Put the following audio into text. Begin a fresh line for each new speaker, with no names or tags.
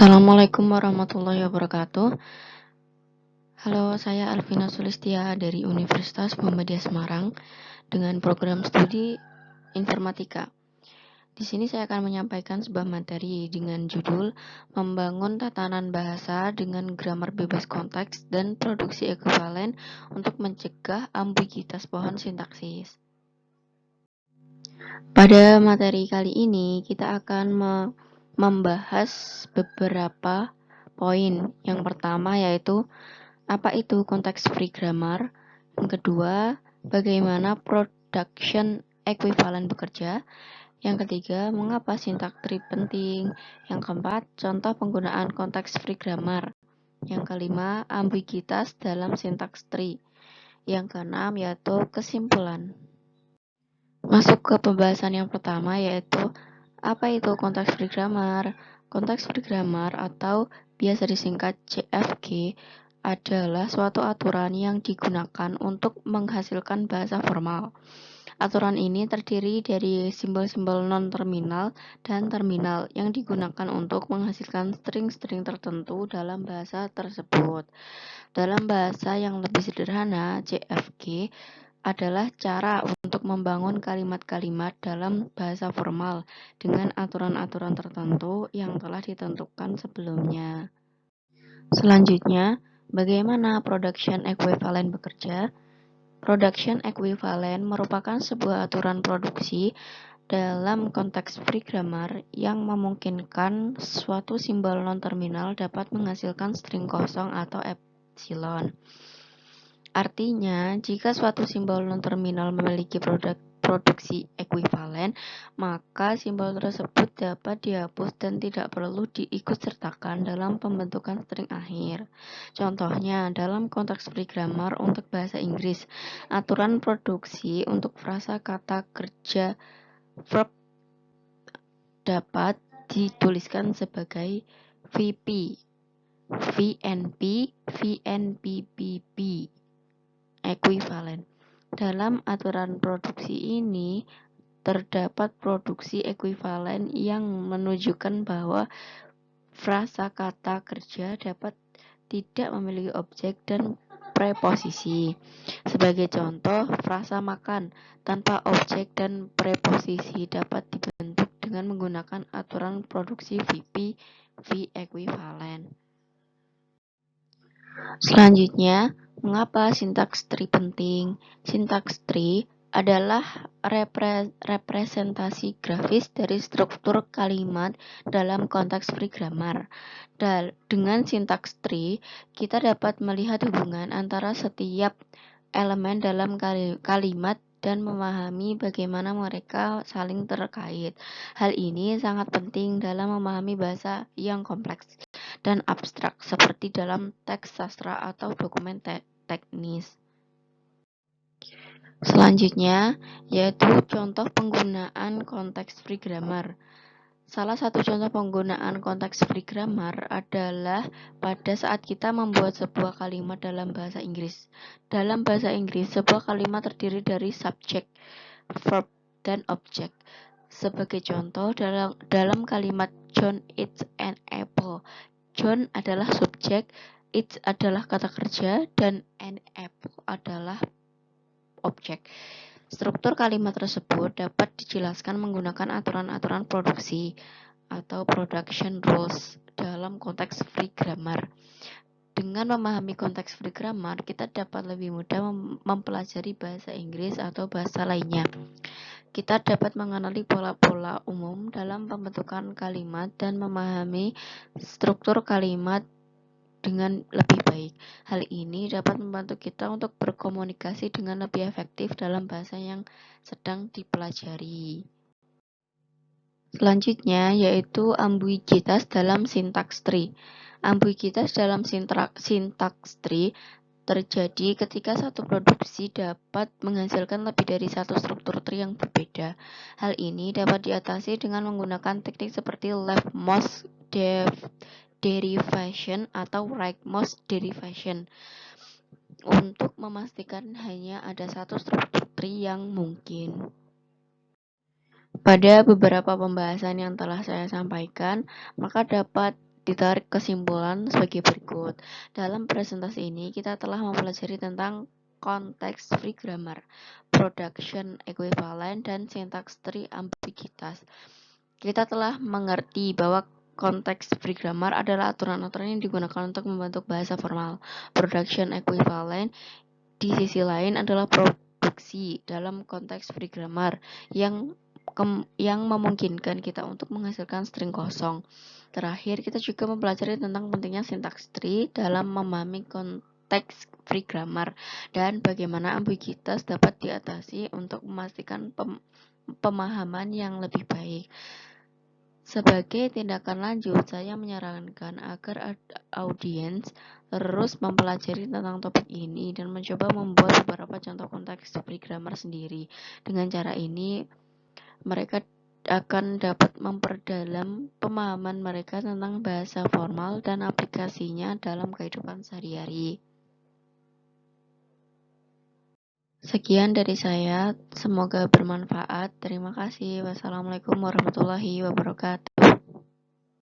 Assalamualaikum warahmatullahi wabarakatuh. Halo, saya Alvina Sulistia dari Universitas Muhammadiyah Semarang dengan program studi Informatika. Di sini saya akan menyampaikan sebuah materi dengan judul Membangun Tatanan Bahasa dengan Grammar Bebas Konteks dan Produksi Ekuivalen untuk Mencegah Ambiguitas Pohon Sintaksis. Pada materi kali ini kita akan membahas beberapa poin. Yang pertama yaitu apa itu konteks free grammar. Yang kedua, bagaimana production equivalent bekerja. Yang ketiga, mengapa sintak tree penting. Yang keempat, contoh penggunaan konteks free grammar. Yang kelima, ambiguitas dalam sintaks tree. Yang keenam yaitu kesimpulan. Masuk ke pembahasan yang pertama yaitu apa itu konteks free grammar. Konteks free grammar atau biasa disingkat CFG adalah suatu aturan yang digunakan untuk menghasilkan bahasa formal. Aturan ini terdiri dari simbol-simbol non-terminal dan terminal yang digunakan untuk menghasilkan string-string tertentu dalam bahasa tersebut. Dalam bahasa yang lebih sederhana, CFG adalah cara untuk membangun kalimat-kalimat dalam bahasa formal dengan aturan-aturan tertentu yang telah ditentukan sebelumnya. Selanjutnya, bagaimana production equivalent bekerja? Production equivalent merupakan sebuah aturan produksi dalam konteks free grammar yang memungkinkan suatu simbol non-terminal dapat menghasilkan string kosong atau epsilon. Artinya, jika suatu simbol non-terminal memiliki produksi ekuivalen, maka simbol tersebut dapat dihapus dan tidak perlu diikutsertakan dalam pembentukan string akhir. Contohnya, dalam konteks free grammar untuk bahasa Inggris, aturan produksi untuk frasa kata kerja verb dapat dituliskan sebagai VP, VNP, VNPPP. Ekuivalen. Dalam aturan produksi ini terdapat produksi ekuivalen yang menunjukkan bahwa frasa kata kerja dapat tidak memiliki objek dan preposisi. Sebagai contoh, frasa makan tanpa objek dan preposisi dapat dibentuk dengan menggunakan aturan produksi VP, V ekuivalen. Selanjutnya, mengapa sintaks tree penting? Sintaks tree adalah representasi grafis dari struktur kalimat dalam konteks free grammar. Dengan sintaks tree, kita dapat melihat hubungan antara setiap elemen dalam kalimat dan memahami bagaimana mereka saling terkait. Hal ini sangat penting dalam memahami bahasa yang kompleks dan abstrak seperti dalam teks sastra atau dokumen teknis. Selanjutnya, yaitu contoh penggunaan konteks free grammar. Salah satu contoh penggunaan konteks free grammar adalah pada saat kita membuat sebuah kalimat dalam bahasa Inggris. Dalam bahasa Inggris, sebuah kalimat terdiri dari subjek, verb, dan objek. Sebagai contoh, dalam kalimat John eats an apple, John adalah subjek, it adalah kata kerja, dan an apple adalah objek. Struktur kalimat tersebut dapat dijelaskan menggunakan aturan-aturan produksi atau production rules dalam konteks free grammar. Dengan memahami konteks free grammar, kita dapat lebih mudah mempelajari bahasa Inggris atau bahasa lainnya. Kita dapat mengenali pola-pola umum dalam pembentukan kalimat dan memahami struktur kalimat dengan lebih baik. Hal ini dapat membantu kita untuk berkomunikasi dengan lebih efektif dalam bahasa yang sedang dipelajari. Selanjutnya yaitu ambiguitas dalam sintaks tree. Ambiguitas dalam sintaks tree terjadi ketika satu produksi dapat menghasilkan lebih dari satu struktur tree yang berbeda. Hal ini dapat diatasi dengan menggunakan teknik seperti leftmost derivation atau rightmost derivation untuk memastikan hanya ada satu struktur tree yang mungkin. Pada beberapa pembahasan yang telah saya sampaikan, maka dapat ditarik kesimpulan sebagai berikut. Dalam presentasi ini, kita telah mempelajari tentang konteks free grammar, production equivalent, dan syntax tree ambiguitas. Kita telah mengerti bahwa konteks free grammar adalah aturan-aturan yang digunakan untuk membentuk bahasa formal. Production equivalent di sisi lain adalah produksi dalam konteks free grammar yang memungkinkan kita untuk menghasilkan string kosong. Terakhir, kita juga mempelajari tentang pentingnya syntax tree dalam memahami konteks free grammar dan bagaimana ambiguitas dapat diatasi untuk memastikan pemahaman yang lebih baik. Sebagai tindakan lanjut, saya menyarankan agar audiens terus mempelajari tentang topik ini dan mencoba membuat beberapa contoh konteks free grammar sendiri. Dengan cara ini, mereka akan dapat memperdalam pemahaman mereka tentang bahasa formal dan aplikasinya dalam kehidupan sehari-hari. Sekian dari saya, semoga bermanfaat. Terima kasih. Wassalamualaikum warahmatullahi wabarakatuh.